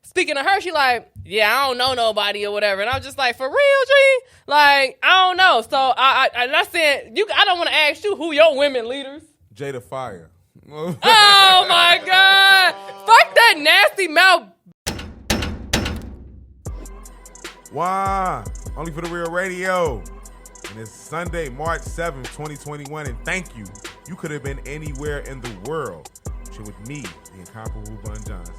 Speaking of her, she like, yeah, I don't know nobody or whatever. And I was just like, for real, G? Like, I don't know. So I said, I don't want to ask you who your women leaders. Jada Fire. Oh my God. Fuck that nasty mouth. Why? Only for the Real Radio. And it's Sunday, March 7th, 2021. And thank you. You could have been anywhere in the world. You're with me, the incomparable Bun Johnson.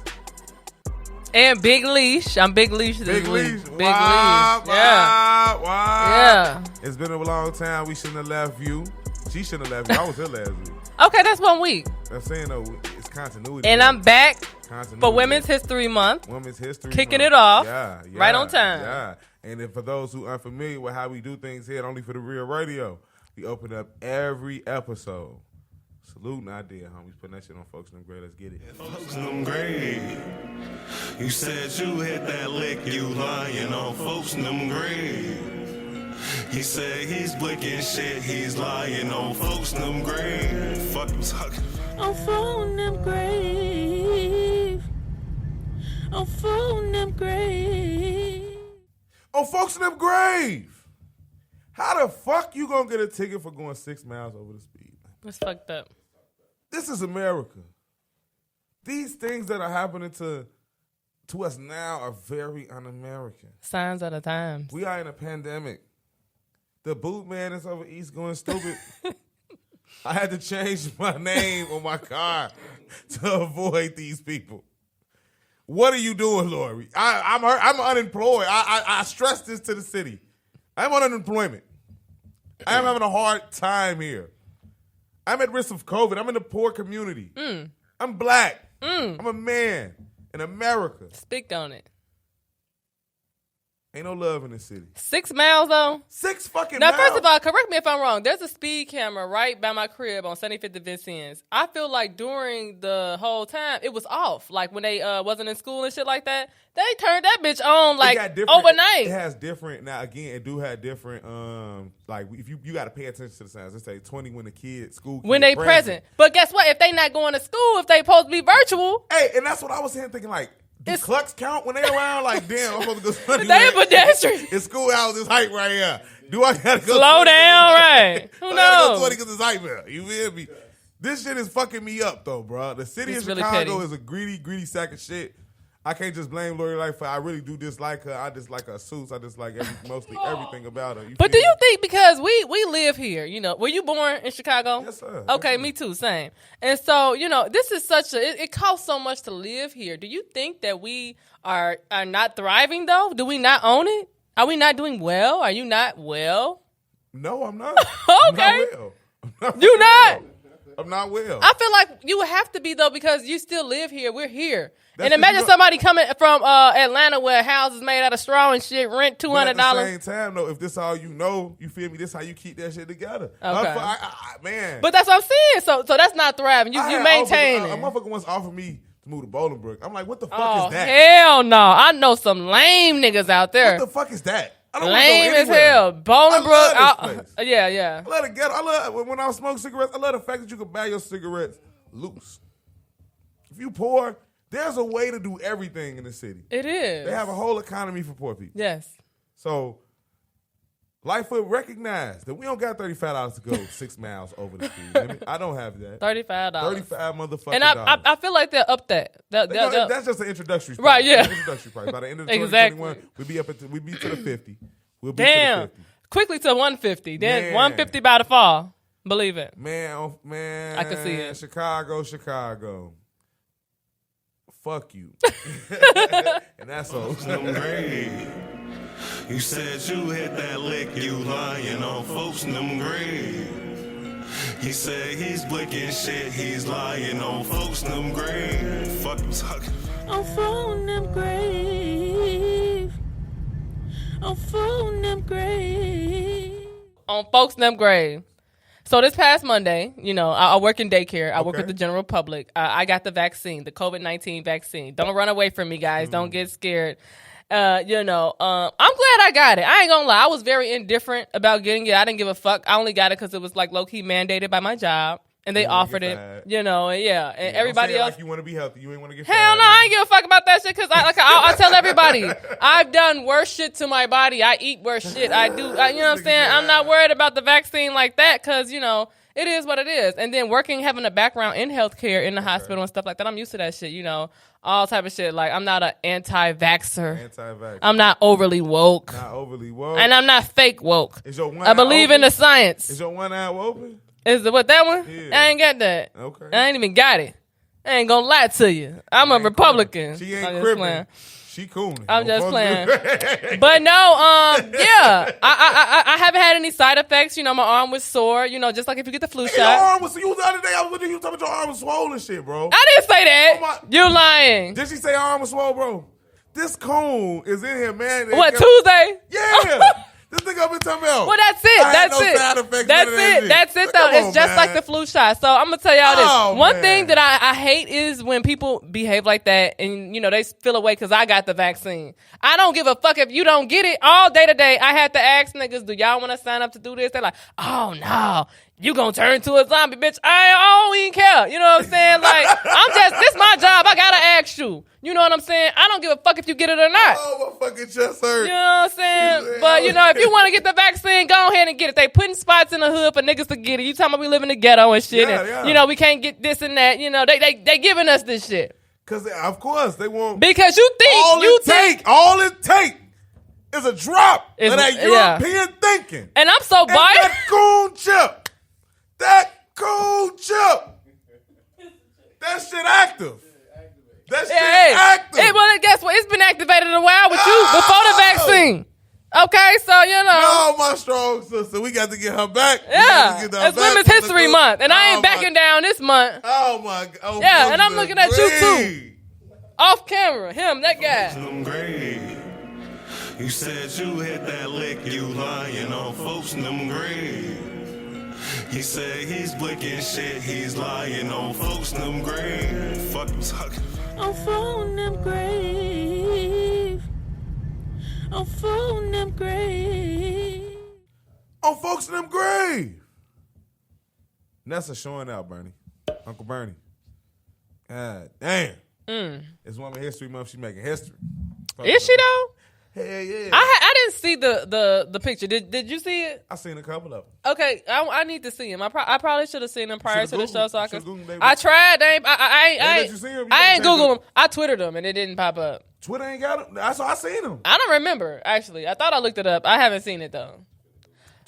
And Big Leish. I'm Big Leish this Big week. Leish. Big Wow, Leish. Yeah. wow. Yeah. It's been a long time. We shouldn't have left you. She shouldn't have left you. I was here last week. Okay, that's 1 week. I'm saying, though, it's continuity. And I'm back Continuity. for Women's History Month. Women's History Kicking Month. it off. Yeah, right on time. Yeah. And then for those who aren't familiar with how we do things here at Only for the Real Radio, we open up every episode. Salute and idea, homies. Putting that shit on Folks Nem Grave. Let's get it. Folks Nem Grave. You said you hit that lick, you lying on Folks Nem Grave. He said he's blicking shit, he's lying on Folks Nem Grave. Fuck you talking. On Foe Nem Grave. On Foe Nem Grave. On Folks Nem Grave. How the fuck you gonna get a ticket for going 6 miles over the speed? It's fucked up. This is America. These things that are happening to us now are very un-American. Signs of the times. We are in a pandemic. The boot man is over east going stupid. I had to change my name on my car to avoid these people. What are you doing, Lori? I'm unemployed. I stress this to the city. I'm on unemployment. I am having a hard time here. I'm at risk of COVID. I'm in a poor community. I'm black. I'm a man in America. Speak on it. Ain't no love in the city. 6 miles, though? 6 fucking now, miles. First of all, correct me if I'm wrong. There's a speed camera right by my crib on 75th and Vincennes. I feel like during the whole time, it was off. Like when they wasn't in school and shit like that, they turned that bitch on like overnight. It has different, now again, it do have different, like if you got to pay attention to the signs. Let's say 20 when the school kid when they present. But guess what? If they not going to school, if they supposed to be virtual. Hey, and that's what I was saying thinking like, do clucks count when they around? Like, damn, I'm supposed to go study. They a pedestrian. It's schoolhouse is hype right here. Do I gotta go? Slow down, right? Who knows? I gotta go 20 because it's hype here. You feel me? This shit is fucking me up though, bro. The city of Chicago is a greedy sack of shit. I can't just blame Lori Life for I really do dislike her. I dislike her suits. I dislike mostly everything about her. But do you think because we live here, you know, were you born in Chicago? Yes, sir. Okay, yes, sir. Me too, same. And so, you know, this is such it costs so much to live here. Do you think that we are not thriving though? Do we not own it? Are we not doing well? Are you not well? No, I'm not. Okay. You not? I'm not well. I feel like you would have to be though because you still live here. We're here. And imagine somebody coming from Atlanta where houses made out of straw and shit, rent $200. At the same time, though, if this all you know, you feel me? This how you keep that shit together. Okay. Man. But that's what I'm saying. So that's not thriving. You maintain it. A motherfucker once offered me to move to Bolingbrook. I'm like, what the fuck is that? Hell no. I know some lame niggas out there. What the fuck is that? I don't lame want to go as hell. Bolingbrook. I love this place. Yeah. I love the ghetto. I love when I smoke cigarettes. I love the fact that you can buy your cigarettes loose. If you poor, there's a way to do everything in the city. It is. They have a whole economy for poor people. Yes. So, Life would recognize that we don't got $35 to go 6 miles over the speed limit. I don't have that. $35. $35 motherfucking and dollars. I feel like they're up that. That's just an introductory price. Right, yeah. Introductory price. By the end of the Exactly. 2021, we'll be to the 50. We'll be Damn. to the 50. Quickly to 150. Then Man. 150 by the fall. Believe it. Man. I can see it. Chicago. Fuck you. And that's all. You said you hit that lick, you lying on Folks Nem Grave. He said he's blicking shit, he's lying on Folks Nem Grave. Fuck you talking. On Foe Nem Grave. On Foe Nem Grave. On Folks Nem Grave. So this past Monday, you know, I work in daycare. I work Okay. with the general public. I got the vaccine, the COVID-19 vaccine. Don't run away from me, guys. Don't get scared. I'm glad I got it. I ain't gonna lie. I was very indifferent about getting it. I didn't give a fuck. I only got it because it was like low-key mandated by my job. And they offered it, you know, and yeah. And everybody else. Like you want to be healthy. You ain't want to get hell no, I ain't give a fuck about that shit because I tell everybody, I've done worse shit to my body. I eat worse shit. I do, you know what I'm saying? I'm not worried about the vaccine like that because, you know, it is what it is. And then having a background in healthcare in the hospital and stuff like that, I'm used to that shit, you know, all type of shit. Like, I'm not an anti-vaxxer. I'm not overly woke. And I'm not fake woke. I believe in the science. Is your one eye open? Is it what, that one? Yeah. I ain't got that. Okay. I ain't even got it. I ain't gonna lie to you. I'm a Republican. She ain't crippin'. She cool. I'm just playing. But no, yeah. I haven't had any side effects. You know, my arm was sore. You know, just like if you get the flu shot. Your arm was, you the other day I was with you talking about your arm was swollen shit, bro. I didn't say that. You're lying. Did she say her arm was swollen, bro? This cone is in here, man. What, Tuesday? Yeah. This nigga I've been talking about. Well, that's it. That's it, though. It's just like the flu shot. So I'm going to tell y'all this. One thing that I hate is when people behave like that and, you know, they feel away because I got the vaccine. I don't give a fuck if you don't get it. All day today, I had to ask niggas, do y'all want to sign up to do this? They're like, oh, no. You gonna turn to a zombie, bitch. I don't even care. You know what I'm saying? Like, this my job. I gotta ask you. You know what I'm saying? I don't give a fuck if you get it or not. Oh, my fucking chest hurt. You know what I'm saying? But, you know, if you want to get the vaccine, go ahead and get it. They putting spots in the hood for niggas to get it. You talking about we live in the ghetto and shit. And, you know, we can't get this and that. You know, they giving us this shit. Because, of course, they won't. Because you think. All it take is a drop of that European thinking. And I'm so biased. That coon chip. That shit active. That shit active. Well, guess what? It's been activated a while with you before the vaccine. Okay, so, you know. No, my strong sister. We got to get her back. Yeah. It's Women's History Month, and I ain't backing down this month. Oh, my God. Yeah, and I'm looking at you, too. Off camera. Him, that guy. You said you hit that lick, you lying on folks in them grave. He said he's blicking shit, he's lying on folks in them grave. Fuck you talking. On Foe Nem Grave. On Foe Nem Grave. On folks in them grave. Nessa showing out, Bernie. Uncle Bernie. God damn. It's Women's History Month. She's making history. Is she though? Hell yeah. I didn't see the picture. Did you see it? I seen a couple of them. Okay, I need to see him. I probably should have seen them prior to the show, so I could. I tried. I ain't Googled them. I Twittered them and it didn't pop up. Twitter ain't got them. That's why I seen them. I don't remember actually. I thought I looked it up. I haven't seen it though.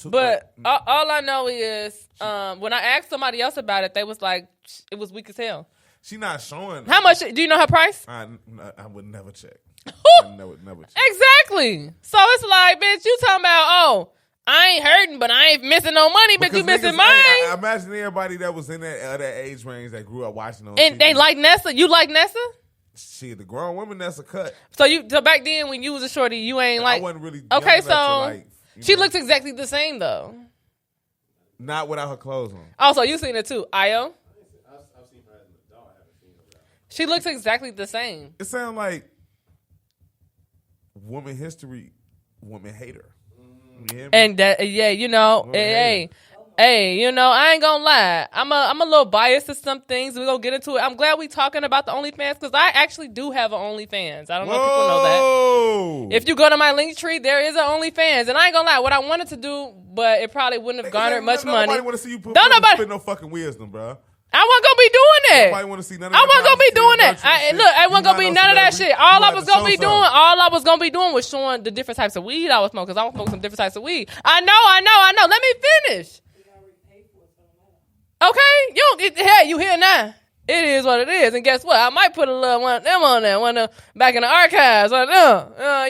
But all I know is when I asked somebody else about it, they was like, it was weak as hell. She not showing. How much? Do you know her price? I would never check. Never check. Exactly. So it's like, bitch, you talking about, oh, I ain't hurting, but I ain't missing no money, but you missing mine. I imagine everybody that was in that age range that grew up watching on and TV. They like Nessa? You like Nessa? Shit, the grown women Nessa cut. So back then when you was a shorty, you ain't like. I wasn't really. Okay, so she looks exactly the same though. Not without her clothes on. Also, you seen it too, Io? I've seen her as an adult. I haven't seen her. She looks exactly the same. It sounds like woman history, woman hater. And that, yeah, you know, hey, you know, I ain't gonna lie. I'm a little biased to some things. We're gonna get into it. I'm glad we talking about the OnlyFans because I actually do have an OnlyFans. I don't know if people know that. If you go to my link tree, there is an OnlyFans. And I ain't gonna lie, what I wanted to do, but it probably wouldn't have garnered much money. Nobody want to see you put no fucking wisdom, bro. I wasn't gonna be doing that. Nobody want to see none of I wasn't gonna be doing that. I wasn't gonna be none of that shit. All I was gonna be doing was showing the different types of weed I was smoking. Because I was smoking some different types of weed. I know. Let me finish. Okay, you here now. It is what it is. And guess what? I might put a little one of them on there, one of them back in the archives.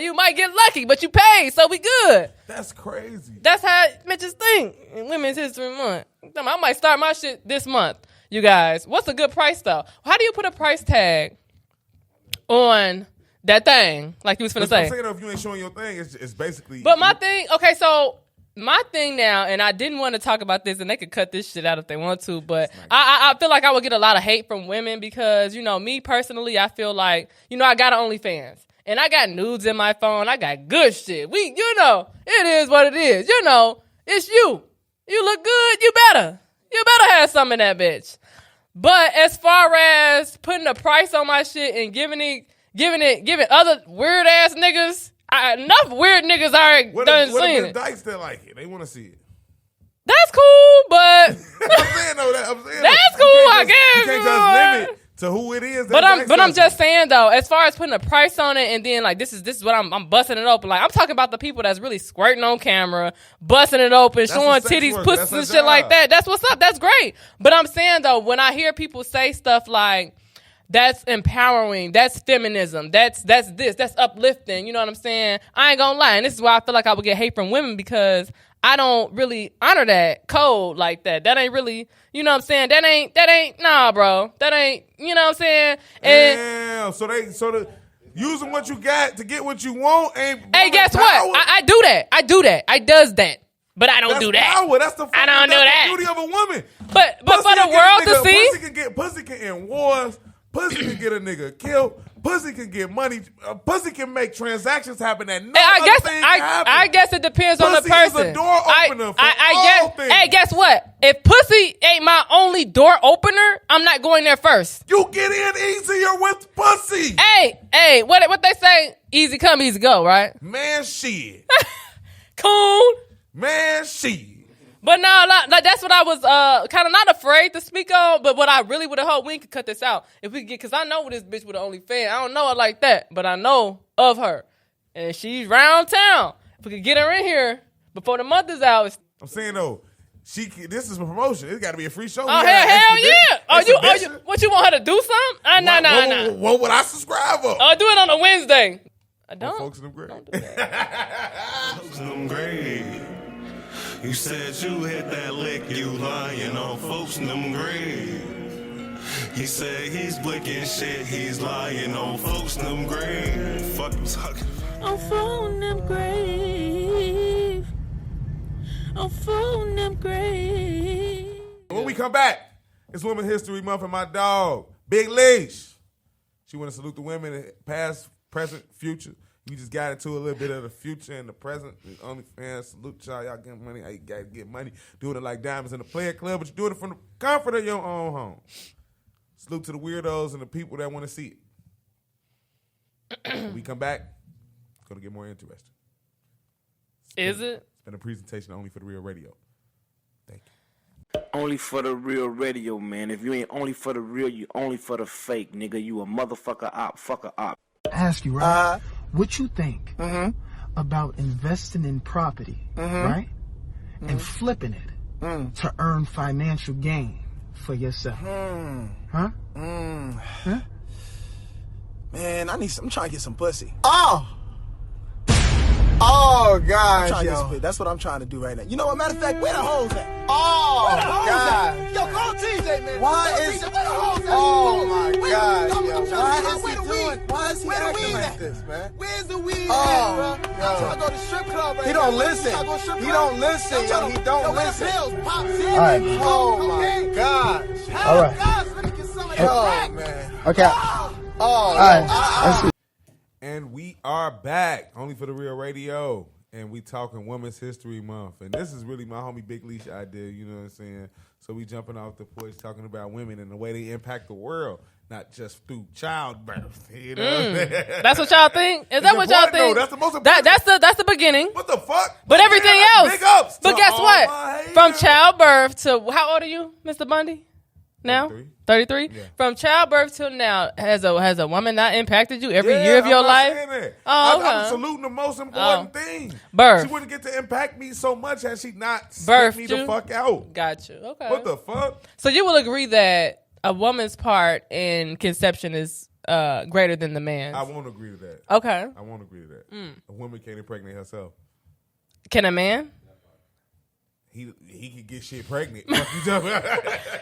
You might get lucky, but you paid, so we good. That's crazy. That's how bitches think in Women's History Month. I might start my shit this month. You guys, what's a good price though? How do you put a price tag on that thing? Like you was finna say. I'm saying if you ain't showing your thing, it's basically. But my thing, okay, so my thing now, and I didn't want to talk about this, and they could cut this shit out if they want to, but I feel like I would get a lot of hate from women because, you know, me personally, I feel like, you know, I got an OnlyFans. And I got nudes in my phone. I got good shit. You know, it is what it is. You know, it's you. You look good, you better. You better have some in that bitch. But as far as putting a price on my shit and giving other weird ass niggas, enough weird niggas already done seen it. Dykes that like it, they want to see it. That's cool, but I'm saying though, that's cool. I guess you can't just limit to who it is. But I'm just saying though, as far as putting a price on it, and then like this is what I'm busting it open. Like I'm talking about the people that's really squirting on camera, busting it open, showing titties, pussies, and shit like that. That's what's up. That's great. But I'm saying though, when I hear people say stuff like that's empowering, that's feminism, that's this, that's uplifting. You know what I'm saying? I ain't gonna lie, and this is why I feel like I would get hate from women because I don't really honor that code like that. That ain't really, you know what I'm saying? That ain't, nah, bro. That ain't, you know what I'm saying? And damn. So the using what you got to get what you want ain't. Hey, guess what? I do that. I does that. But I don't do that. Power. That's the I don't do that. The beauty of a woman. But for the world to see. Pussy can end wars. Pussy can get a nigga killed. Pussy can get money. Pussy can make transactions happen that no other thing can happen. I guess it depends on the person. Pussy is a door opener for all things. Hey, guess what? If pussy ain't my only door opener, I'm not going there first. You get in easier with pussy. Hey, what they say? Easy come, easy go, right? Man, shit. Cool. Man, shit. But no, like that's what I was kind of not afraid to speak on. But what I really would have hoped we could cut this out if we could get, because I know this bitch with an OnlyFans. I don't know her like that, but I know of her, and she's round town. If we could get her in here before the month is out. I'm saying though, this is a promotion. It's got to be a free show. Oh hell yeah! Are you? What you want her to do something? Nah. What would I subscribe her? I'll do it on a Wednesday. I don't. Folks in them grave. Don't do that. Folks in them grave. You said you hit that lick, you lying on folks in them grave. He said he's blicking shit, he's lying on folks in them grave. Fuck you talking On Foe Nem Grave. On Foe Nem Grave. When we come back, it's Women's History Month and my dog, Big Leish. She want to salute the women, past, present, future. We just got into a little bit of the future and the present. OnlyFans, salute y'all. Y'all get money. You got to get money. Doing it like diamonds in the player club, but you're doing it from the comfort of your own home. Salute to the weirdos and the people that want to see it. When we come back, it's going to get more interesting. Is it? It's been a presentation only for the real radio. Thank you. Only for the real radio, man. If you ain't only for the real, you only for the fake, nigga. You a motherfucker op. Fuck a op. Ask you, right? What you think about investing in property, right? And flipping it to earn financial gain for yourself. Huh? Man, I'm trying to get some pussy. Oh, God, yo. That's what I'm trying to do right now. You know what? Matter of fact, where the hoes at? Oh, Where the hoes God. at? Yo, call TJ, man. Why Yo, is- TJ, where the hoes at? Oh, my Where God, the weed? yo. I'm trying Why to is figure he out where the doing- weed? why is he Where the acting weed like at? this, man? Where's the weed Oh, at, bro? yo. I'm trying to go to strip club right He now. don't I'm listen. trying to go to strip He club. don't listen, I'm yo. trying to- He don't yo, where the listen. pills? Pop, All right. CBD, Oh, cocaine. my God. Hell, All right. guys, let me get some of that Oh, crack. man. Okay. Oh, All right. Let's see. And we are back, only for the real radio. And we talking Women's History Month. And this is really my homie Big Leish idea, you know what I'm saying? So we jumping off the porch talking about women and the way they impact the world, not just through childbirth. You know? That's what y'all think? Is that what y'all important, think? though. That's the most important. That's the beginning. What the fuck? But everything Man, else. Big ups But to guess all what? my haters. From childbirth to, how old are you, Mr. Bundy? Now? 33? Yeah. From childbirth till now, has a woman not impacted you every year of your I'm not life? saying that. Oh, I'm okay. saluting the most important thing. Birth. She wouldn't get to impact me so much had she not Birthed spit me the you? fuck out. Got you. Okay. What the fuck? So you will agree that a woman's part in conception is greater than the man's? I won't agree to that. Okay. I won't agree to that. A woman can't impregnate herself. Can a man? He could get shit pregnant. Fuck you talking about?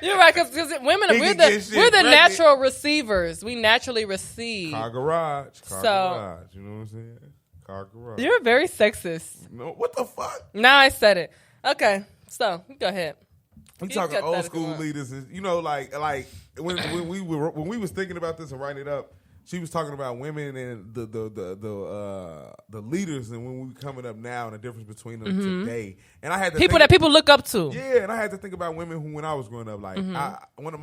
You're right, because women, He we're can get shit the pregnant. natural receivers. We naturally receive. Car garage. Car So- garage. You know what I'm saying? Car garage. You're very sexist. No, what the fuck? Now I said it. Okay, so go ahead. We You talking cut that old if you school want. leaders. You know, like when we was thinking about this and writing it up, she was talking about women and the leaders and when we coming up now and the difference between them today. And I had to that people look up to. Yeah, and I had to think about women who when I was growing up, like one of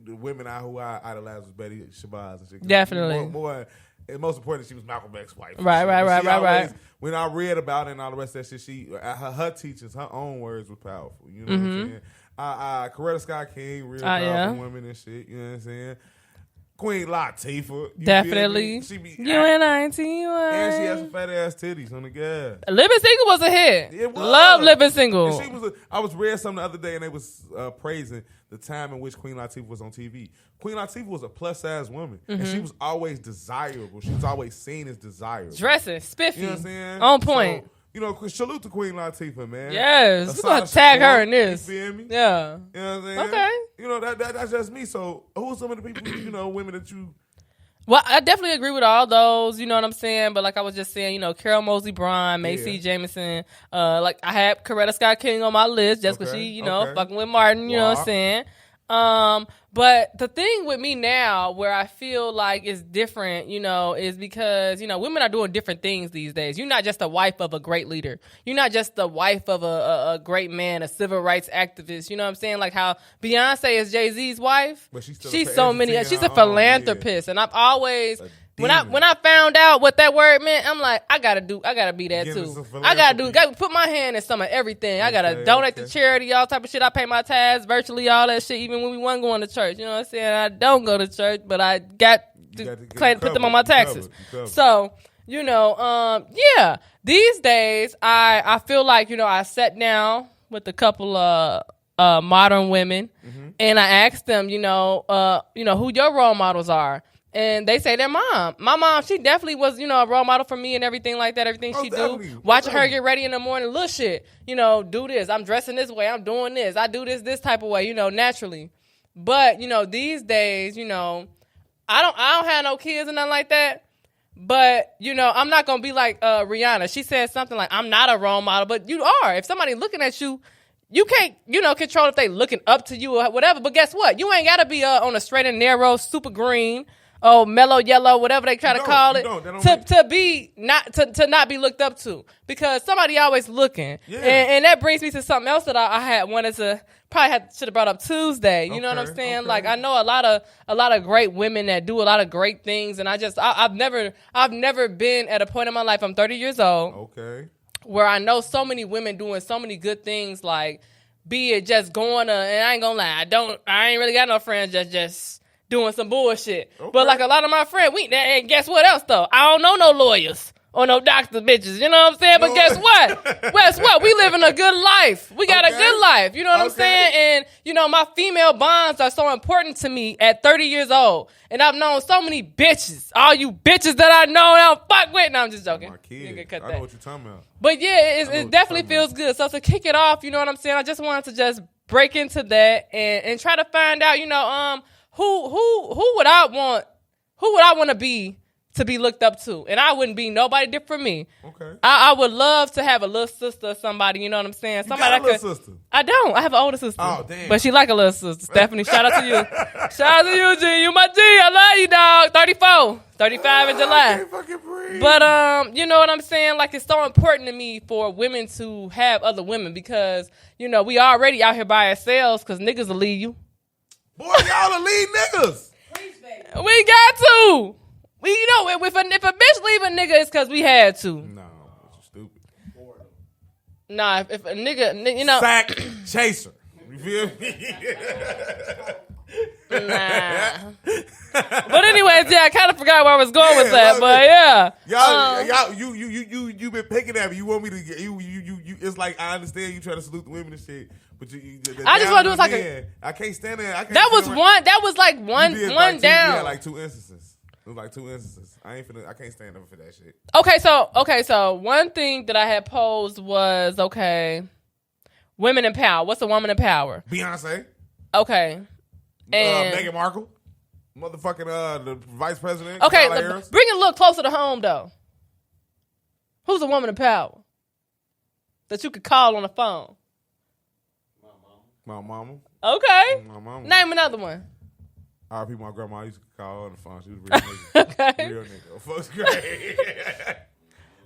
the women who I idolized was Betty Shabazz and shit. Definitely. More and most importantly, she was Malcolm X's wife. Right. When I read about it and all the rest of that shit, her teachings, her own words were powerful. You know what I'm saying? Coretta Scott King, real powerful women and shit. You know what I'm saying? Queen Latifah. Definitely. She be UNITY. and she has some fat ass titties on the gas. Living Single was a hit. It was. Love Living Single. And I was reading something the other day and they was praising the time in which Queen Latifah was on TV. Queen Latifah was a plus size woman and she was always desirable. She was always seen as desirable. Dressing, spiffy. You know what I'm saying? On point. So, salute to Queen Latifah, man. Yes. We're going to tag her in this. You feel me? Yeah. You know what I'm saying? Okay. You know, that's just me. So, who are some of the people, women that you... Well, I definitely agree with all those, you know what I'm saying? But like I was just saying, Carol Mosley Braun, Macy Jameson, like I had Coretta Scott King on my list just because she, fucking with Martin, you know what I'm saying? But the thing with me now where I feel like it's different, is because, women are doing different things these days. You're not just the wife of a great leader. You're not just the wife of a great man, a civil rights activist. You know what I'm saying? Like how Beyonce is Jay-Z's wife. But she's so many. She's a philanthropist. And I've always... When I found out what that word meant, I'm like, I gotta be that too. I gotta put my hand in some of everything. I gotta donate to charity, all type of shit. I pay my tithes, virtually all that shit, even when we wasn't going to church. You know what I'm saying? I don't go to church, but I got to put them on my taxes. So, yeah. These days, I feel like, I sat down with a couple of modern women and I asked them, who your role models are. And they say their mom. My mom, she definitely was, a role model for me and everything like that. Everything she do. Watching her get ready in the morning, little shit. Do this. I'm dressing this way. I'm doing this. I do this type of way, naturally. But, these days, I don't have no kids and nothing like that. But, I'm not going to be like Rihanna. She said something like, I'm not a role model. But you are. If somebody looking at you, you can't, control if they looking up to you or whatever. But guess what? You ain't got to be on a straight and narrow, super green, mellow yellow, whatever they try to call it, to not be looked up to, because somebody always looking, and that brings me to something else that I had wanted to should have brought up Tuesday. You know what I'm saying? Like I know a lot of great women that do a lot of great things, and I've never been at a point in my life. I'm 30 years old. Okay. Where I know so many women doing so many good things, like be it just going to, and I ain't gonna lie, I ain't really got no friends just doing some bullshit. Okay. But like a lot of my friends, and guess what else though? I don't know no lawyers or no doctor bitches. You know what I'm saying? But guess what? Guess what? We living a good life. We got a good life. You know what I'm saying? And my female bonds are so important to me at 30 years old. And I've known so many bitches. All you bitches that I know and I don't fuck with. No, I'm just joking. My kids. I know what you're talking about. But yeah, it definitely feels good. So to kick it off, you know what I'm saying? I just wanted to just break into that and try to find out, who would I want to be looked up to? And I wouldn't be nobody different from me. Okay. I would love to have a little sister or somebody, you know what I'm saying? Somebody you got a little sister? I don't. I have an older sister. Oh, damn. But she like a little sister. Stephanie, shout out to you. Shout out to you, G. You my G. I love you, dog. 34. 35 in July. I can't fucking breathe. But, you know what I'm saying? Like, it's so important to me for women to have other women because, we already out here by ourselves because niggas will leave you. Boy, y'all the lead niggas. We got to. If a bitch leave a nigga, it's because we had to. No, it's stupid. Nah, if a nigga, sack chaser. You feel me? Nah. But anyways, yeah, I kind of forgot where I was going with that. But yeah, y'all, you been picking at me. You want me to get you? It's like I understand you trying to salute the women and shit. But I just want to do it like I can't stand there. That was like one down. Yeah, like 2 instances. It was like 2 instances. I can't stand up for that shit. Okay, so one thing that I had posed was women in power. What's a woman in power? Beyonce. Okay. And Meghan Markle. Motherfucking the vice president. Okay, bring it a little closer to home though. Who's a woman in power that you could call on the phone? My mama. Okay. My mama. Name another one. R.P. my grandma, I used to call her on the phone. She was a real nigga. Okay. Real nigga. Folks great.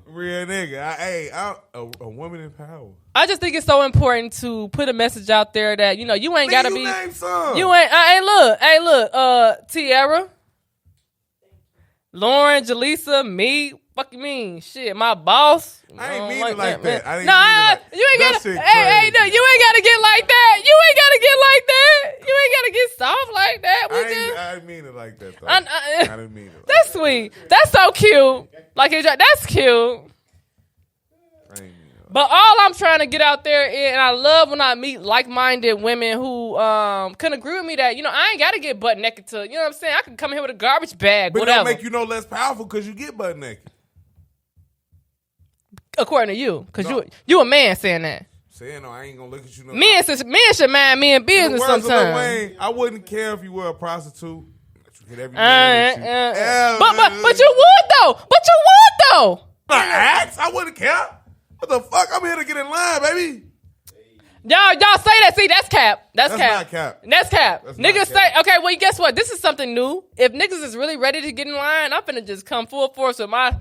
Real nigga. A woman in power. I just think it's so important to put a message out there that, you know, you ain't gotta be. Name some. You ain't. Hey, look. Tiara, Lauren, Jaleesa, me. Fuck you mean? Shit, my boss. I ain't mean it like that. I didn't You ain't gotta. shit Hey, no, crazy. you ain't gotta get like that. You ain't gotta get like that. You ain't gotta get soft like that. I didn't mean it like that, though. I didn't mean it like That's sweet. That's so cute. Like, that's cute. I ain't mean it. But all I'm trying to get out there is, and I love when I meet like-minded women who can agree with me that, you know, I ain't got to get butt naked to, you know what I'm saying? I can come here with a garbage bag, But whatever. it don't make you no less powerful because you get butt naked. According to you, because No. you a man saying that. Saying no, I ain't gonna look at you no. Men should mind men In the business words of Lil sometimes. Wayne, I wouldn't care if you were a prostitute. Hit every But man you would though. I asked. I wouldn't care. What the fuck? I'm here to get in line, baby. Y'all say that. See, that's cap. That's cap. not cap. That's cap. That's not Niggas cap. say, okay, well, guess what? This is something new. If niggas is really ready to get in line, I'm finna just come full force with my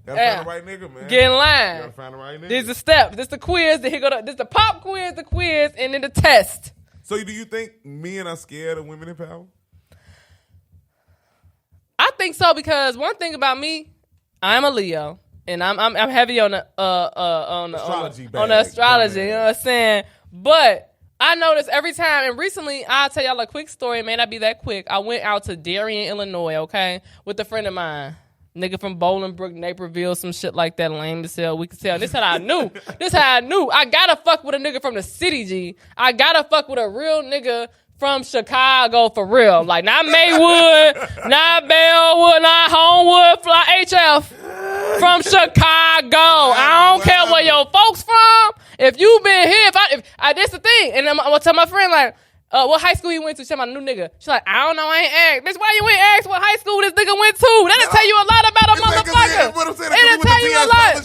Gotta find the right nigga, man. get in You line. gotta find the right nigga. This the step. This the quiz. This the pop quiz, the quiz, and then the test. So do you think men are scared of women in power? I think so because one thing about me, I'm a Leo, and I'm heavy on the Astrology on the bag. astrology. You know what I'm saying? But I notice every time, and recently I'll tell y'all a quick story. It may not be that quick. I went out to Darien, Illinois, okay, with a friend of mine. Nigga from Bolingbrook, Naperville, some shit like that, lame as hell. We could tell. This how I knew. I gotta fuck with a nigga from the city, G. I gotta fuck with a real nigga from Chicago for real. Like, not Maywood, not Bellwood, not Homewood, Fly HF. From Chicago. I don't care where your folks from. If you been here, that's the thing. And I'm gonna tell my friend, like, what high school he went to? She's my new nigga. She's like, I don't know, I ain't asked. Bitch, why you ain't asked what high school this nigga went to? That'll tell you a lot about a motherfucker. It'll tell you a lot.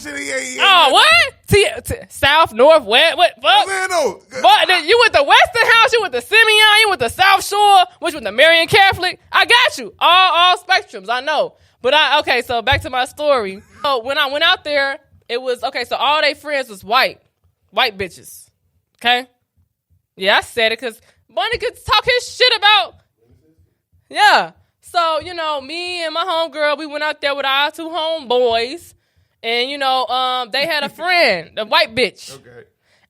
Oh, what? South, North, West, what? Fuck? But you went to Western House, you went to Simeon, you went to South Shore, which was the Marian Catholic. I got you. All spectrums, I know. But okay, so back to my story. So when I went out there, it was, okay, so all they friends was white bitches. Okay? Yeah, I said it because Bunny could talk his shit about. Yeah. So, you know, me and my homegirl, we went out there with our two homeboys. And, you know, they had a friend, a white bitch. Okay.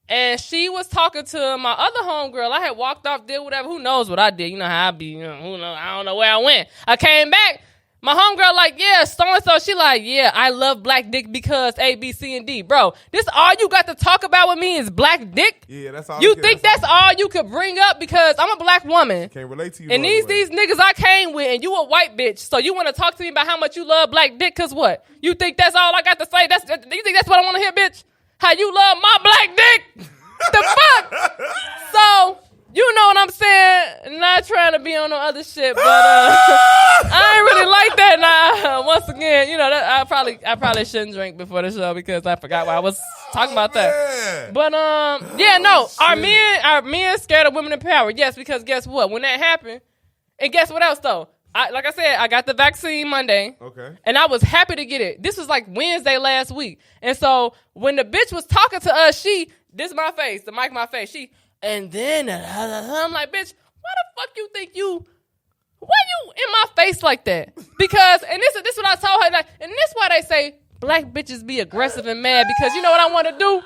And she was talking to my other homegirl. I had walked off, did whatever. Who knows what I did? You know how I be. You know, who knows? I don't know where I went. I came back. My homegirl like, yeah, so-and-so. She like, yeah, I love black dick because A, B, C, and D. Bro, this all you got to talk about with me is black dick? Yeah, that's all. You think that's all you could bring up because I'm a black woman. Can't relate to you. And these niggas I came with, and you a white bitch. So you want to talk to me about how much you love black dick? Cause what? You think that's all I got to say? You think that's what I want to hear, bitch? How you love my black dick? The fuck? So you know what I'm saying? Not trying to be on no other shit, but I ain't really like that. Nah, once again, you know that I probably shouldn't drink before the show because I forgot why I was talking about that. But yeah, no, are men scared of women in power? Yes, because guess what? When that happened, and guess what else though? Like I said, I got the vaccine Monday. Okay. And I was happy to get it. This was like Wednesday last week. And so when the bitch was talking to us, this my face, the mic my face, and then I'm like, bitch, why the fuck you think why you in my face like that? Because, and this is what I told her, like, and this why they say black bitches be aggressive and mad, because you know what I want to do?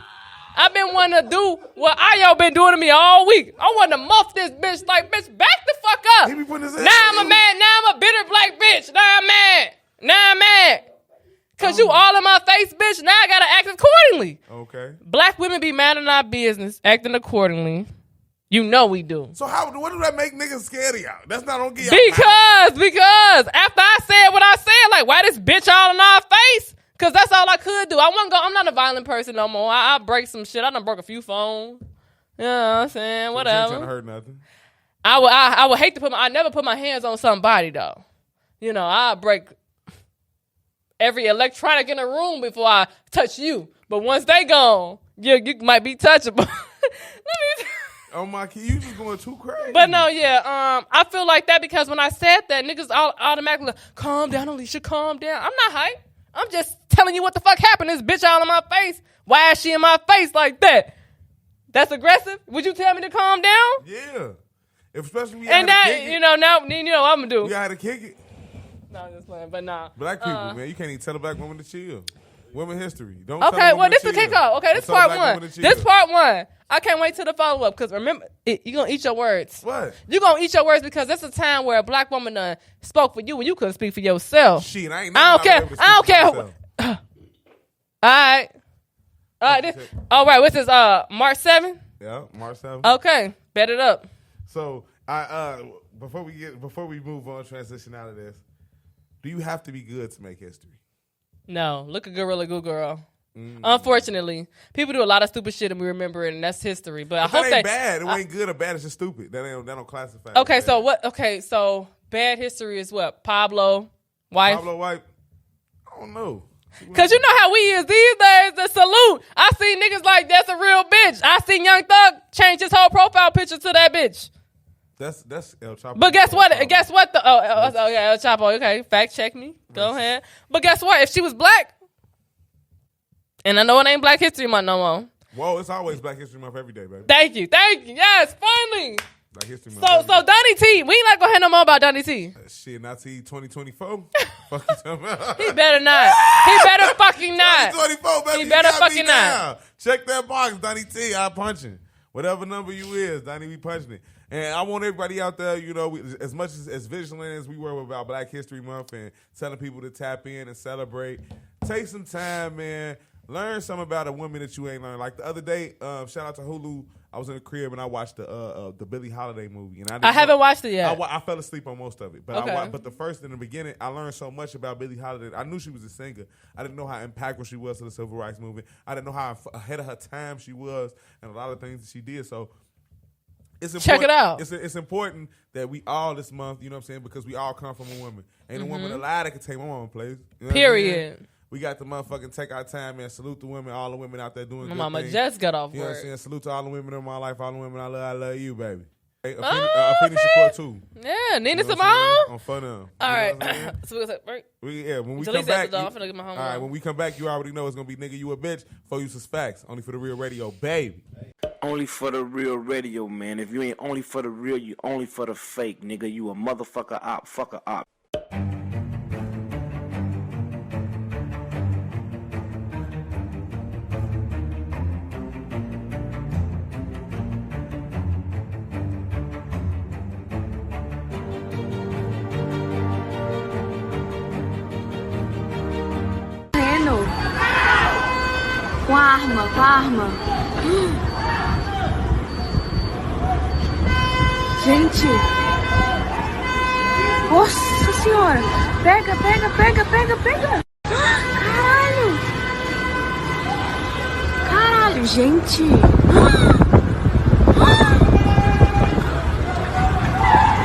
I've been wanting to do what Ayo been doing to me all week. I want to muff this bitch, like, bitch, back the fuck up. He be putting his Now I'm a bitter black bitch. Now I'm mad. Cause you all in my face, bitch. Now I gotta act accordingly. Okay. Black women be mad in our business, acting accordingly. You know we do. So what do that make niggas scared of y'all? That's not on get Because after I said what I said, like, why this bitch all in our face? Cause that's all I could do. I'm not a violent person no more. I break some shit. I done broke a few phones. You know what I'm saying? Whatever. You ain't trying to hurt nothing. I would hate to I never put my hands on somebody though. You know, I break every electronic in the room before I touch you. But once they gone, you might be touchable. Oh my kid, you just going too crazy. But no, yeah, I feel like that because when I said that, niggas automatically like, calm down, Alicia, calm down. I'm not hype. I'm just telling you what the fuck happened. This bitch all in my face. Why is she in my face like that? That's aggressive. Would you tell me to calm down? Yeah. Especially when And that, now, what I'm gonna do. You gotta kick it. No, I'm just playing, but nah. Black people, man, you can't even tell a black woman to chill. Women history. Don't Okay, tell a well, woman this to is chill. kickoff. Okay, this Don't tell a part black one. woman to This chill. part one. I can't wait till the follow up because remember, you're gonna eat your words. What? You're gonna eat your words because that's a time where a black woman spoke for you when you couldn't speak for yourself. Shit, I ain't I don't care. never been able to speak for myself. All right. All right. What's this? March 7th. Yeah, March 7th. Okay, bet it up. So before we move on, transition out of this, do you have to be good to make history? No, look a Gorilla Goo Girl. Unfortunately, people do a lot of stupid shit and we remember it, and that's history. But I hope that ain't bad. It ain't good or bad. It's just stupid. That don't classify. Okay, as so bad. what? Okay, so bad history is what? Pablo wife. Pablo wife. I don't know. Cause you know how we is these days. The salute. I see niggas like that's a real bitch. I seen Young Thug change his whole profile picture to that bitch. That's El Chapo. But guess what? Guess what? Oh yeah, El Chapo. Okay, fact check me. Go ahead. But guess what? If she was black, and I know it ain't Black History Month no more. Whoa, it's always Black History Month every day, baby. Thank you. Yes, finally. Black History Month. So Donnie T, we ain't not gonna hear no more about Donnie T. Shit, not till 2024. Fuck you talking about? He better not. He better fucking not. 2024, baby. He better You got me fucking down. not. Check that box, Donnie T. I punching. Whatever number you is, Donnie, we punching it. And I want everybody out there, as much as vigilant as we were about Black History Month and telling people to tap in and celebrate, take some time, man. Learn something about a woman that you ain't learned. Like the other day, shout out to Hulu. I was in the crib and I watched the Billie Holiday movie. And I haven't watched it yet. I fell asleep on most of it. But Okay. but the first, in the beginning, I learned so much about Billie Holiday. I knew she was a singer. I didn't know how impactful she was to the civil rights movement. I didn't know how ahead of her time she was and a lot of things that she did. So it's important. Check it out. It's important that we all this month, you know what I'm saying, because we all come from a woman. Ain't a woman alive that can take my mama place. You know what I'm Period. saying? We got to motherfucking take our time and salute the women, all the women out there doing My good mama things. just got off You know what I'm work. saying? Salute to all the women in my life, all the women I love you, baby. Hey, Afeni Shakur too. Yeah, Nina You know what I'm saying? Simone. On Foe Nem. All You know right. what I'm saying? So we're gonna say, right. When we Jalisa come back, at the door. I'm finna get my all homework. right. When we come back, you already know it's gonna be nigga, you a bitch. For you, facts. Only for the real radio, baby. Only for the real radio, man. If you ain't only for the real, you only for the fake, nigga. You a motherfucker op, fucker op. Com arma. Gente. Nossa senhora. Pega. Caralho, gente.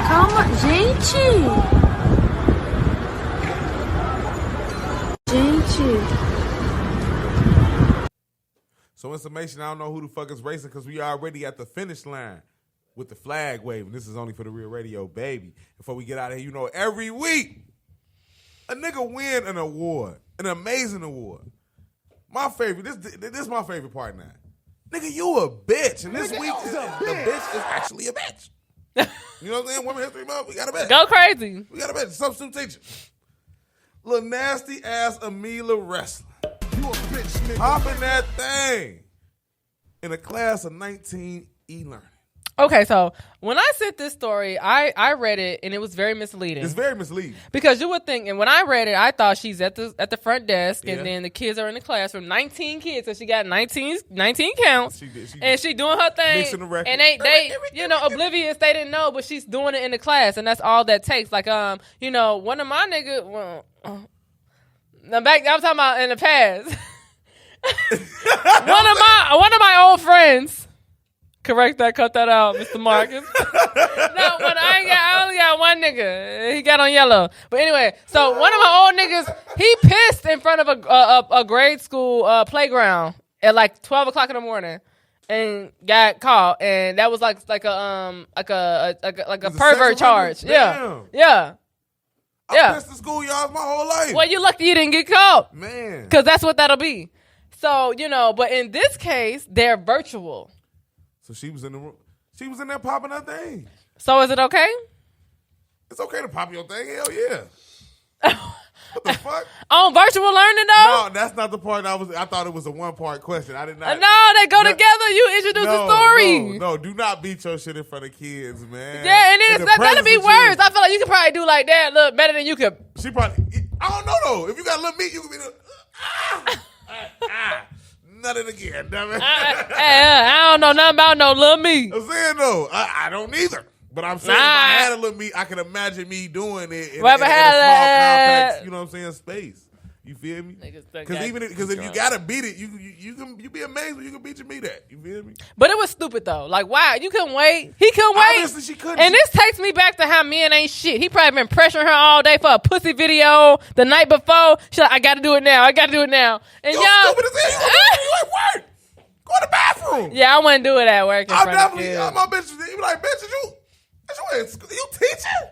Calma, gente. So in summation, I don't know who the fuck is racing because we already at the finish line with the flag waving. This is only for the real radio, baby. Before we get out of here, every week a nigga win an award, an amazing award. My favorite. This is my favorite part now. Nigga, you a bitch, and this week the bitch is actually a bitch. You know what I'm saying? Women History Month, we got a bitch. Go crazy. We got a bitch. Substitute teacher. Little nasty ass Amellia Ressler. You a bitch, nigga. Popping that thing in a class of 19 e-learning. Okay, so when I sent this story, I read it and it was very misleading. It's very misleading. Because you would think, and when I read it, I thought she's at the front desk, Yeah. and then the kids are in the classroom. 19 kids, so she got 19 counts, She and she doing her thing. Mixing the record. And they oblivious. They didn't know, but she's doing it in the class, and that's all that takes. Like one of my niggas. I'm talking about in the past. one of my old friends. Correct that. Cut that out, Mr. Marcus. I only got one nigga. He got on yellow. But anyway, so one of my old niggas, he pissed in front of a grade school playground at like 12 o'clock in the morning. and got caught, and that was like a a pervert sexual charge. offender? Yeah. I pissed the schoolyards my whole life. Well, you're lucky you didn't get caught, man, because that's what that'll be. So but in this case, they're virtual. So she was in the room. She was in there popping her thing. So is it okay? It's okay to pop your thing. Hell yeah. What the fuck? On virtual learning though? No, that's not the part I thought it was a 1-part question. I did not. No, they go together. You introduce the story. No, do not beat your shit in front of kids, man. Yeah, and that'll be worse. I feel like you could probably do like that. Look better than you could. She probably. I don't know though. If you got little meat, you can be nothing again. Damn it. I don't know nothing about no little meat. I'm saying though, I don't either. But I'm saying if I had a little meat, I could imagine me doing it in a small complex, you know what I'm saying, space. You feel me? Because if you gotta beat it, you be amazed when you can beat your meat at. You feel me? But it was stupid though. Like why? You couldn't wait. He couldn't wait. Obviously she couldn't. And this takes me back to how men ain't shit. He probably been pressuring her all day for a pussy video the night before. She's like, I gotta do it now. I gotta do it now. And Yo, y'all stupid as hell. You at work. Go in the bathroom. Yeah, I wouldn't do it at work. I'm definitely. My bitch. You be like, bitch, you teaching?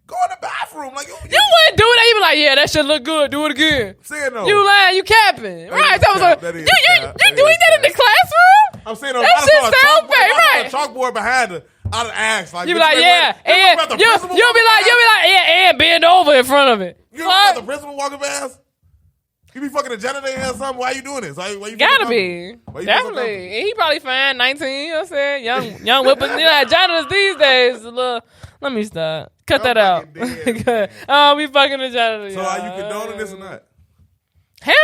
Go in the bathroom. Like you wouldn't do that. You be like, yeah, that shit look good. Do it again. Saying no. You lying. You capping. Right. You doing that in the classroom? I'm saying no. That shit sound fake. Right. Chalkboard behind her. I'd ask like. You be like, yeah, and you'll be like, yeah, and bend over in front of it. You know the principal walking past? You be fucking a janitor or something? Why you doing this? Why you gotta be. Definitely. And he probably fine, 19, you know what I'm saying? Young whippers. Janitors these days, let me stop. Cut that out. We fucking the janitor. So are you condoning this or not? Hell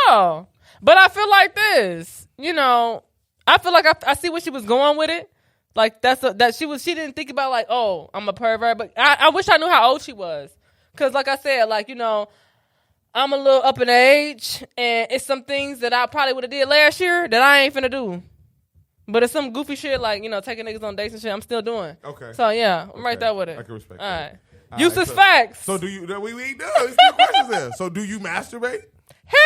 no. But I feel like this, I feel like I see where she was going with it. Like she didn't think about like, oh, I'm a pervert. But I wish I knew how old she was. Cause like I said, like, I'm a little up in age, and it's some things that I probably would have did last year that I ain't finna do. But it's some goofy shit like, taking niggas on dates and shit I'm still doing. Okay. So, yeah, I'm right there with it. I can respect that. All right. Useless facts. So do you, we ain't done. There's still questions there. So do you masturbate? Hell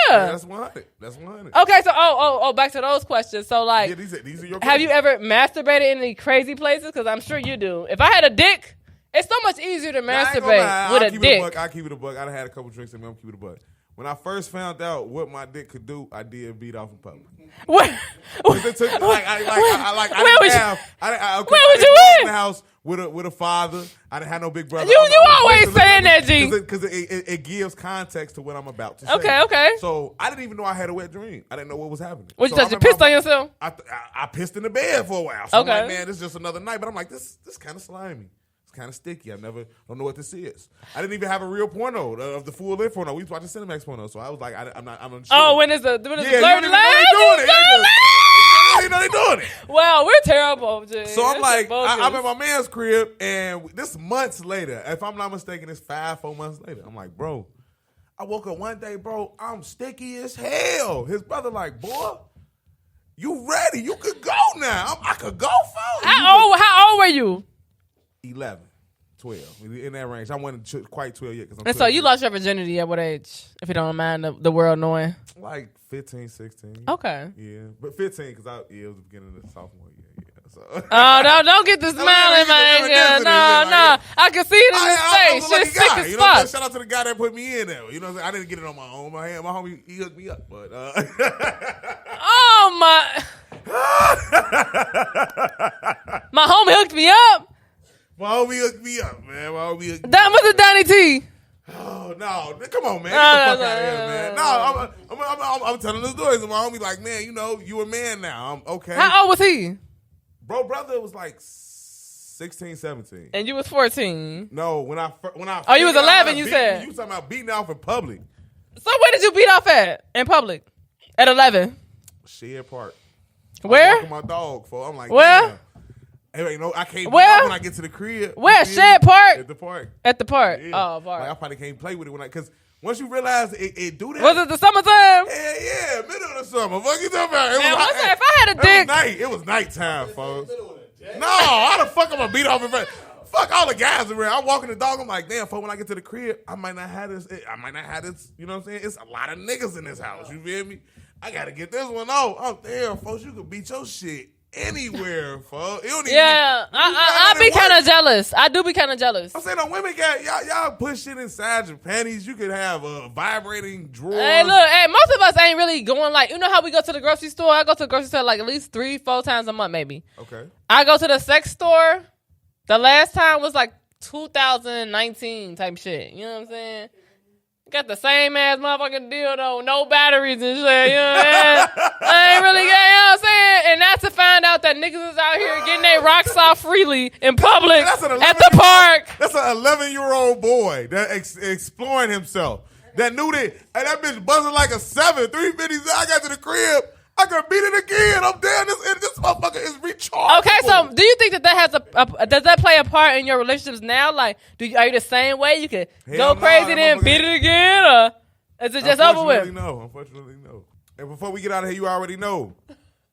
yeah. That's 100. That's 100. Okay, so, back to those questions. So, like, yeah, these are your questions. Have you ever masturbated in any crazy places? Because I'm sure you do. If I had a dick, it's so much easier to masturbate with a dick. I'll keep it a buck. I'd have had a couple drinks in me. I'm keep it a buck. When I first found out what my dick could do, I did beat off in public. What? Where would you in? The house with a father. I didn't have no big brother. You always saying that, G. Because it gives context to what I'm about to say. Okay. So I didn't even know I had a wet dream. I didn't know what was happening. What you you pissed on yourself? I pissed in the bed for a while. So I'm like, man, this is just another night. But I'm like, this kind of slimy. Kind of sticky. I don't know what this is. I didn't even have a real porno of the full length porno. We was watching Cinemax porno, so I was like, I'm unsure. Oh, when is the blurred line? You know they doing it. Wow, we're terrible, Jay. So I'm like, I'm at my man's crib, and this months later, if I'm not mistaken, it's 4 months later. I'm like, bro, I woke up one day, bro, I'm sticky as hell. His brother like, boy, you ready? You could go now. I could go for you. How old were you? 11, 12, in that range. I wasn't quite 12 yet. And so you lost your virginity at what age, if you don't mind the world knowing? Like 15, 16. Okay. Yeah, but 15 because it was the beginning of the sophomore year. Yeah, so. Oh, don't get this smile in my anger. No. I can see it in his face. Shit's sick as fuck. Shout out to the guy that put me in there. You know what I'm saying? I didn't get it on my own. My homie, he hooked me up. But oh, my. My homie hooked me up? My homie hooked me up, man. That was a Donnie T. Oh, no. Come on, man. Get the fuck out of here, man. No, I'm telling the stories. And my homie like, man, you a man now. I'm okay. How old was he? Brother was like 16, 17. And you was 14. No, when I oh, you was 11, you said. You was talking about beating off in public. So where did you beat off at in public? At 11? Shed Park. Where? I'm walking my dog, for. I'm like, where? Damn. Hey, I can't where? When I get to the crib. Where? Shed Park? At the park. At the park. Yeah. Oh, park. Like, I probably can't play with it because once you realize it do that. Was it the summertime? Yeah, middle of the summer. Fuck you talking about? If I had a dick. It was nighttime, folks. No, how the fuck am I beat off in front? Fuck all the guys around. I'm walking the dog. I'm like, damn, fuck, when I get to the crib, I might not have this. You know what I'm saying? It's a lot of niggas in this house. You feel me? I got to get this one off. Oh, damn, folks, you can beat your shit anywhere, folks. I be kind of jealous. I do be kind of jealous. I'm saying, no, women got, y'all put shit inside your panties. You could have vibrating drawers. Hey, look, most of us ain't really going like, you know how we go to the grocery store? I go to the grocery store like at least 3-4 times a month, maybe. Okay. I go to the sex store. The last time was like 2019 type shit. You know what I'm saying? Got the same ass motherfucking dildo, no batteries and shit. You know what I'm saying? I ain't really got, you know what I'm saying? And that's to find out that niggas is out here getting their rocks off freely in public at the park. That's an 11-year-old boy that exploring himself. That knew that bitch buzzing like a 7, 350. I got to the crib. I can beat it again. I'm down. This motherfucker is rechargeable. Okay, so do you think that has does that play a part in your relationships now? Like, are you the same way? You could go crazy then beat it again, or is it just over with? Unfortunately, no. And before we get out of here, you already know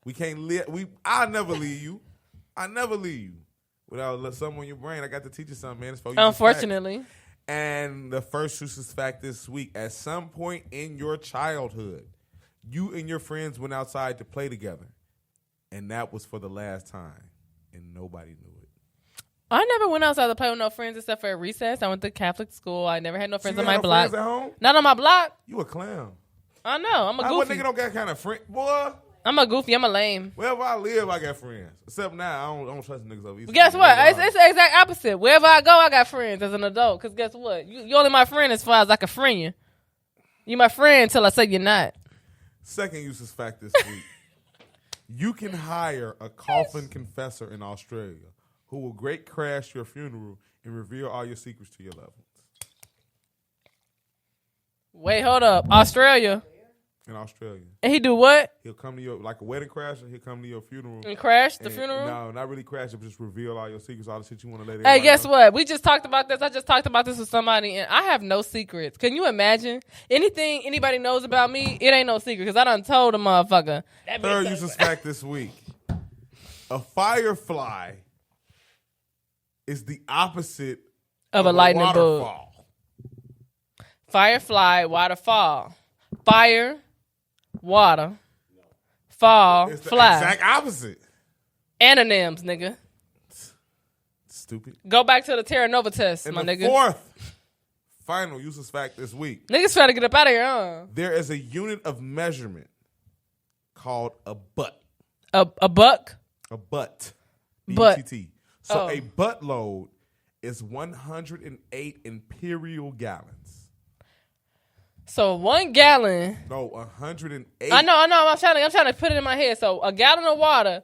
we can't live. I'll never leave you. I never leave you without something on your brain. I got to teach you something, man. It's for you. Unfortunately. And the first useless fact this week: at some point in your childhood, you and your friends went outside to play together, and that was for the last time, and nobody knew it. I never went outside to play with no friends except for at recess. I went to Catholic school. I never had no friends on my block. Friends at home? Not on my block. You a clown. I know. I'm a goofy. What nigga don't got kind of friend, boy? I'm a goofy. I'm a lame. Wherever I live, I got friends. Except now, I don't trust niggas over East. But guess what? It's the exact opposite. Wherever I go, I got friends as an adult. Because guess what? You only my friend as far as I can friend you. You my friend until I say you're not. Second useless fact this week. You can hire a coffin confessor in Australia who will great crash your funeral and reveal all your secrets to your loved ones. Wait, hold up. Australia? In Australia. And he do what? He'll come to your, like a wedding crasher, he'll come to your funeral. And crash the funeral? No, not really crash it, but just reveal all your secrets, all the shit you want to let Hey, guess what? We just talked about this. I just talked about this with somebody, and I have no secrets. Can you imagine? Anything anybody knows about me, it ain't no secret, because I done told a motherfucker. Third useless fact this week. A firefly is the opposite of a lightning waterfall. bug. Firefly, waterfall. Fire, water, fall, it's the fly. Exact opposite. Anonyms, nigga. Stupid. Go back to the Terra Nova test, and my the nigga. Fourth final useless fact this week. Niggas trying to get up out of here, huh? There is a unit of measurement called a butt. A buck? A butt. Butt. B-U-T-T. So a butt load is 108 imperial gallons. So 1 gallon. No, 108. I know. I'm trying to put it in my head. So a gallon of water,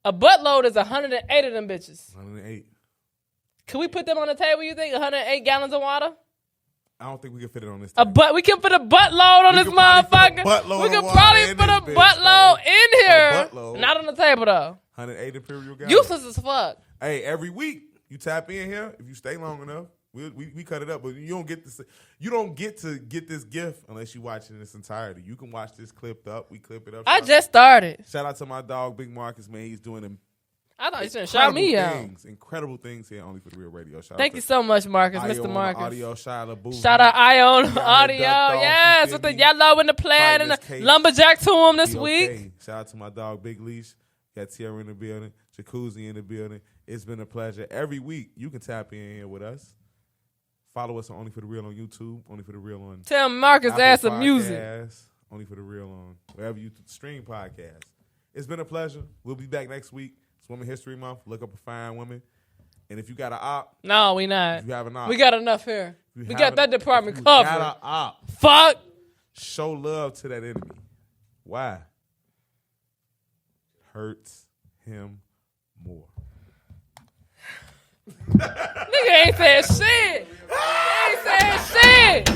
a butt load is 108 of them bitches. 108. Can we put them on the table, you think? 108 gallons of water? I don't think we can fit it on this table. We can put a butt load on this motherfucker. We can probably put a butt load in here. Not on the table, though. 108 imperial gallons. Useless as fuck. Hey, every week you tap in here. If you stay long enough, we cut it up. But you don't get to get this gift unless you watch it in its entirety. You can watch this clipped up. We clip it up. I just started. Shout out to my dog, Big Marcus, man. He's doing them. I thought you should shout me out. Incredible things here only for the Real Radio. Thank you so much, Marcus, Mr. Marcus. Audio, shout out Ion Audio. Yes, with the yellow and the plaid and the lumberjack to him this week. Shout out to my dog, Big Leish. Got Tierra in the building, Jacuzzi in the building. It's been a pleasure. Every week, you can tap in here with us. Follow us on Only for the Real on YouTube, Only for the Real on Tell Marcus to add some music. Only for the Real on wherever you stream podcasts. It's been a pleasure. We'll be back next week. It's Women History Month. Look up a fine woman. And if you got an op. No, we not. If you have an op. We got enough here. We got that department covered. Got an op. Fuck. Show love to that enemy. Why? Hurts him more. Nigga ain't said shit. Ain't said shit.